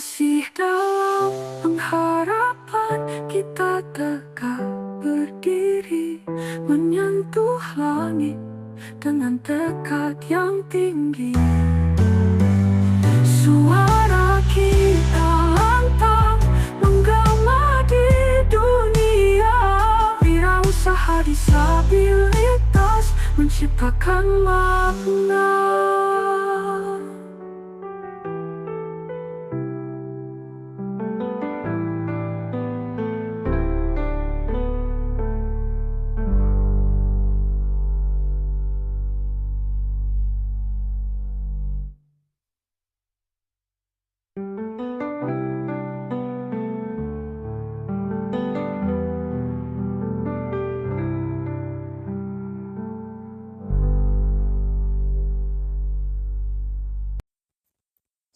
Masih dalam pengharapan kita tegak berdiri, menyentuh langit dengan tekad yang tinggi. Suara kita lantang menggema di dunia. Wirausaha disabilitas menciptakan makna.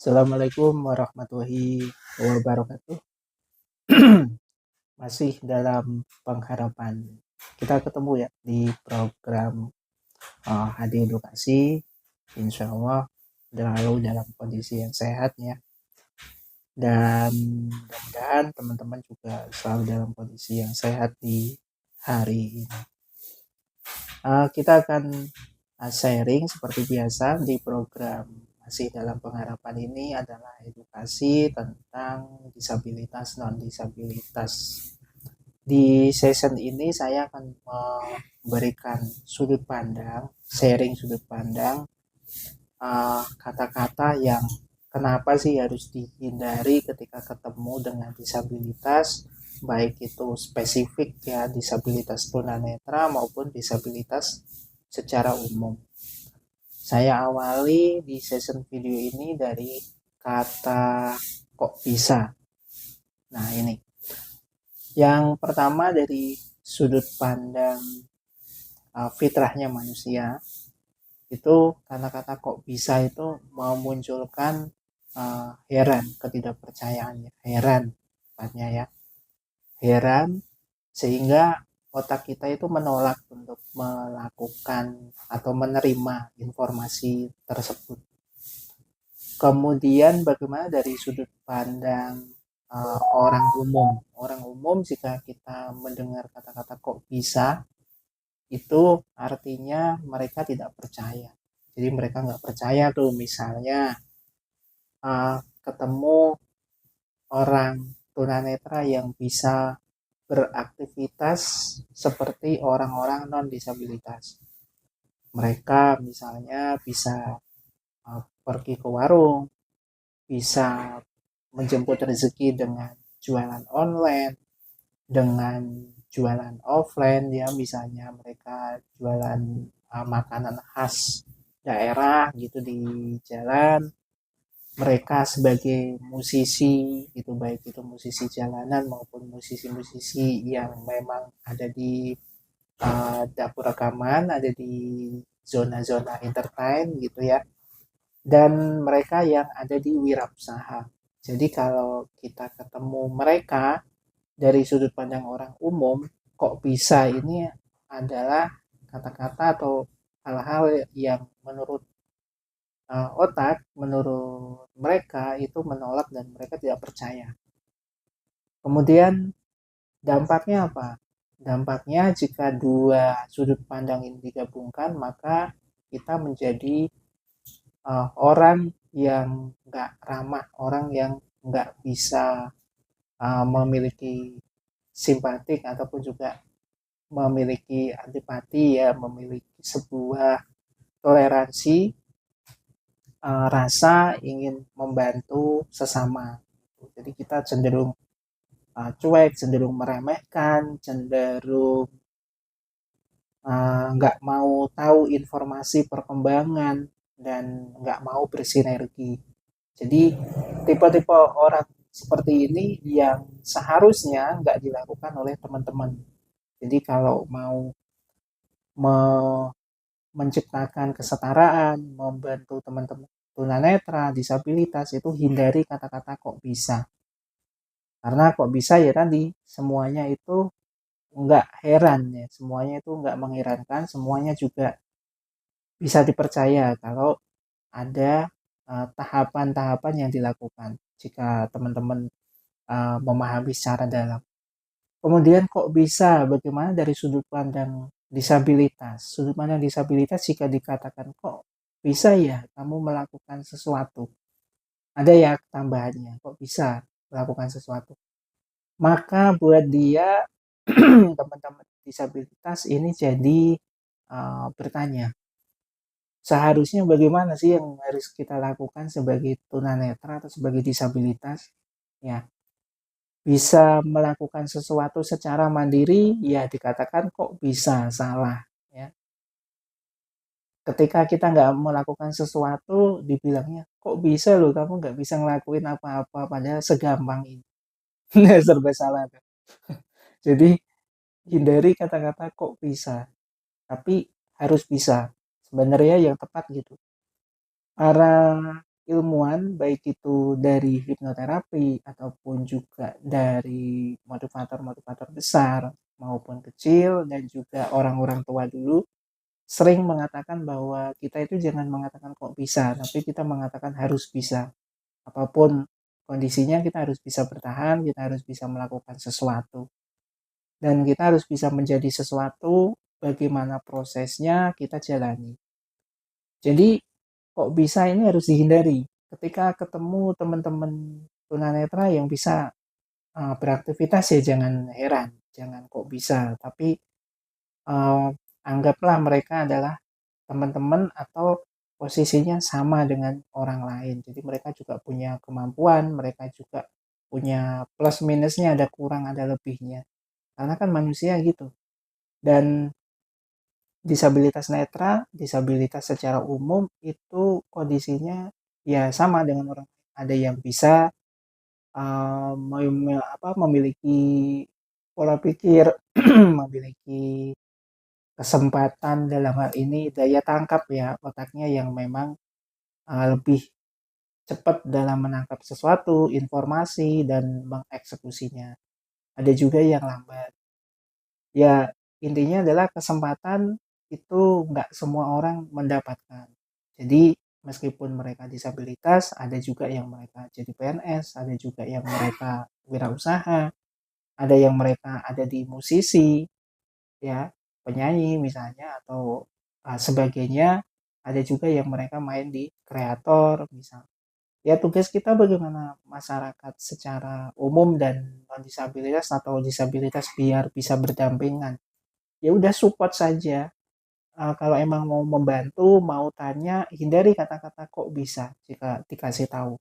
Assalamualaikum warahmatullahi wabarakatuh. Masih dalam pengharapan. Kita ketemu ya di program HD Edukasi. Insya Allah selalu dalam kondisi yang sehat ya. Dan mudah-mudahan teman-teman juga selalu dalam kondisi yang sehat di hari ini. Kita akan sharing seperti biasa di program masih dalam pengharapan ini adalah edukasi tentang disabilitas non-disabilitas. Di session ini saya akan memberikan sudut pandang, sharing sudut pandang kata-kata yang kenapa sih harus dihindari ketika ketemu dengan disabilitas, baik itu spesifik ya disabilitas tunanetra maupun disabilitas secara umum. Saya awali di session video ini dari kata kok bisa. Nah ini. Yang pertama dari sudut pandang fitrahnya manusia, itu kata-kata kok bisa itu memunculkan heran, ketidakpercayaannya. Heran, tepatnya ya. Heran, sehingga otak kita itu menolak untuk melakukan atau menerima informasi tersebut. Kemudian bagaimana dari sudut pandang orang umum? Orang umum jika kita mendengar kata-kata kok bisa, itu artinya mereka tidak percaya. Jadi mereka nggak percaya tuh misalnya ketemu orang tunanetra yang bisa beraktivitas seperti orang-orang non-disabilitas. Mereka misalnya bisa pergi ke warung, bisa menjemput rezeki dengan jualan online, dengan jualan offline ya, misalnya mereka jualan makanan khas daerah gitu di jalan. Mereka sebagai musisi itu, baik itu musisi jalanan maupun musisi-musisi yang memang ada di dapur rekaman, ada di zona-zona entertain gitu ya, dan mereka yang ada di wirausaha. Jadi kalau kita ketemu mereka dari sudut pandang orang umum, kok bisa ini adalah kata-kata atau hal-hal yang menurut otak, menurut mereka itu menolak dan mereka tidak percaya. Kemudian dampaknya apa? Dampaknya jika dua sudut pandang ini digabungkan, maka kita menjadi orang yang nggak ramah, orang yang nggak bisa memiliki simpatik ataupun juga memiliki antipati ya, memiliki sebuah toleransi, rasa ingin membantu sesama. Jadi kita cenderung cuek, cenderung meremehkan, cenderung nggak mau tahu informasi perkembangan dan nggak mau bersinergi. Jadi tipe-tipe orang seperti ini yang seharusnya nggak dilakukan oleh teman-teman. Jadi kalau mau menciptakan kesetaraan, membantu teman-teman tunanetra, disabilitas, itu hindari kata-kata kok bisa. Karena kok bisa ya tadi, semuanya itu nggak heran ya, semuanya itu nggak mengherankan, semuanya juga bisa dipercaya kalau ada tahapan-tahapan yang dilakukan. jika teman-teman memahami secara dalam. Kemudian kok bisa, bagaimana dari sudut pandang disabilitas? Sudut pandang disabilitas jika dikatakan kok bisa ya kamu melakukan sesuatu. Ada ya tambahannya, kok bisa melakukan sesuatu. Maka buat dia teman-teman disabilitas ini jadi bertanya, seharusnya bagaimana sih yang harus kita lakukan sebagai tunanetra atau sebagai disabilitas? Ya, bisa melakukan sesuatu secara mandiri, ya dikatakan kok bisa salah. Ya, ketika kita nggak melakukan sesuatu, dibilangnya kok bisa loh kamu nggak bisa ngelakuin apa-apa padahal segampang ini. Nah, serba salah tuh. Jadi hindari kata-kata kok bisa, tapi harus bisa. Sebenarnya yang tepat gitu. Para ilmuwan baik itu dari hipnoterapi ataupun juga dari motivator-motivator besar maupun kecil dan juga orang-orang tua dulu sering mengatakan bahwa kita itu jangan mengatakan kok bisa, tapi kita mengatakan harus bisa. Apapun kondisinya kita harus bisa bertahan, kita harus bisa melakukan sesuatu. Dan kita harus bisa menjadi sesuatu, bagaimana prosesnya kita jalani. Jadi kok bisa ini harus dihindari. Ketika ketemu teman-teman tunanetra yang bisa beraktivitas ya jangan heran, jangan kok bisa, tapi anggaplah mereka adalah teman-teman atau posisinya sama dengan orang lain. Jadi mereka juga punya kemampuan, mereka juga punya plus minusnya, ada kurang, ada lebihnya. Karena kan manusia gitu. Dan disabilitas netra, disabilitas secara umum itu kondisinya ya sama dengan orang. Ada yang bisa memiliki pola pikir, memiliki kesempatan dalam hal ini daya tangkap ya otaknya yang memang lebih cepat dalam menangkap sesuatu, informasi dan mengeksekusinya. Ada juga yang lambat. Ya intinya adalah kesempatan itu nggak semua orang mendapatkan. Jadi meskipun mereka disabilitas, ada juga yang mereka jadi PNS, ada juga yang mereka wirausaha, ada yang mereka ada di musisi, ya penyanyi misalnya atau sebagainya. Ada juga yang mereka main di kreator misalnya. Ya tugas kita bagaimana masyarakat secara umum dan non disabilitas atau disabilitas biar bisa berdampingan. Ya udah support saja. Kalau emang mau membantu, mau tanya, hindari kata-kata kok bisa jika dikasih tahu.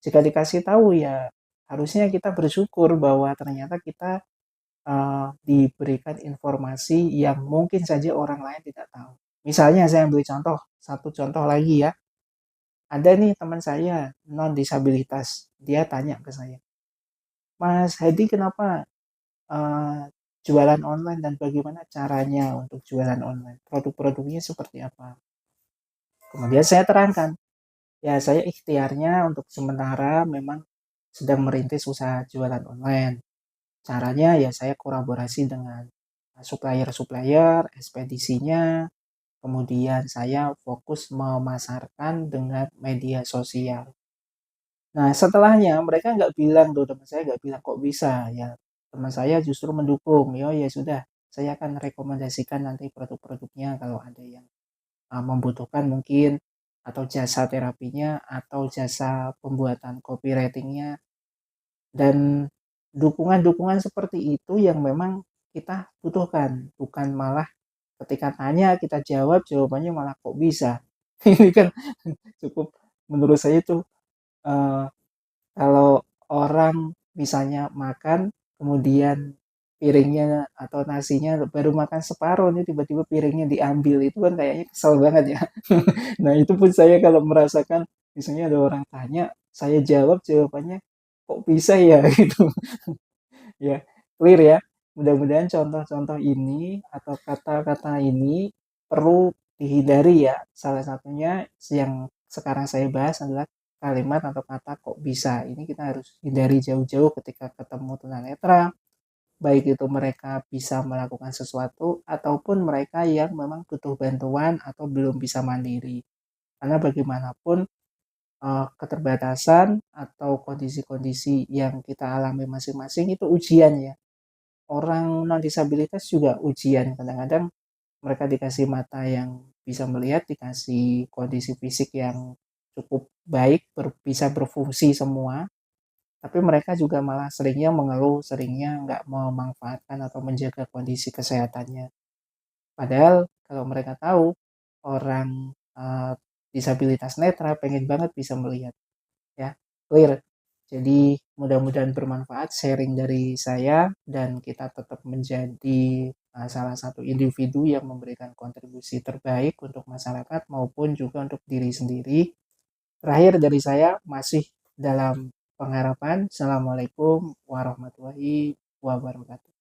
Jika dikasih tahu ya harusnya kita bersyukur bahwa ternyata kita diberikan informasi yang mungkin saja orang lain tidak tahu. Misalnya saya ambil contoh, satu contoh lagi ya. Ada nih teman saya non disabilitas, dia tanya ke saya, Mas Hadi kenapa jualan online dan bagaimana caranya untuk jualan online, produk-produknya seperti apa. Kemudian saya terangkan, ya saya ikhtiarnya untuk sementara memang sedang merintis usaha jualan online. Caranya ya saya kolaborasi dengan supplier-supplier, ekspedisinya, kemudian saya fokus memasarkan dengan media sosial. Nah setelahnya mereka nggak bilang tuh, teman saya nggak bilang kok bisa ya, teman saya justru mendukung, ya sudah saya akan rekomendasikan nanti produk-produknya kalau ada yang membutuhkan mungkin, atau jasa terapinya atau jasa pembuatan copywritingnya. Dan dukungan-dukungan seperti itu yang memang kita butuhkan, bukan malah ketika tanya kita jawab jawabannya malah kok bisa. Ini kan cukup menurut saya itu kalau orang misalnya makan kemudian piringnya atau nasinya baru makan separuh nih tiba-tiba piringnya diambil, itu kan kayaknya kesel banget ya. Nah itu pun saya kalau merasakan misalnya ada orang tanya saya jawab jawabannya kok bisa ya gitu. Ya clear ya, mudah-mudahan contoh-contoh ini atau kata-kata ini perlu dihindari ya. Salah satunya yang sekarang saya bahas adalah kalimat atau kata kok bisa. Ini kita harus hindari jauh-jauh ketika ketemu tunanetra, baik itu mereka bisa melakukan sesuatu ataupun mereka yang memang butuh bantuan atau belum bisa mandiri. Karena bagaimanapun keterbatasan atau kondisi-kondisi yang kita alami masing-masing itu ujian ya. Orang non disabilitas juga ujian, kadang-kadang mereka dikasih mata yang bisa melihat, dikasih kondisi fisik yang cukup baik, bisa berfungsi semua, tapi mereka juga malah seringnya mengeluh, seringnya nggak memanfaatkan atau menjaga kondisi kesehatannya. Padahal kalau mereka tahu orang disabilitas netra pengen banget bisa melihat, ya, clear. Jadi mudah-mudahan bermanfaat sharing dari saya dan kita tetap menjadi salah satu individu yang memberikan kontribusi terbaik untuk masyarakat maupun juga untuk diri sendiri. Terakhir dari saya masih dalam pengharapan. Assalamualaikum warahmatullahi wabarakatuh.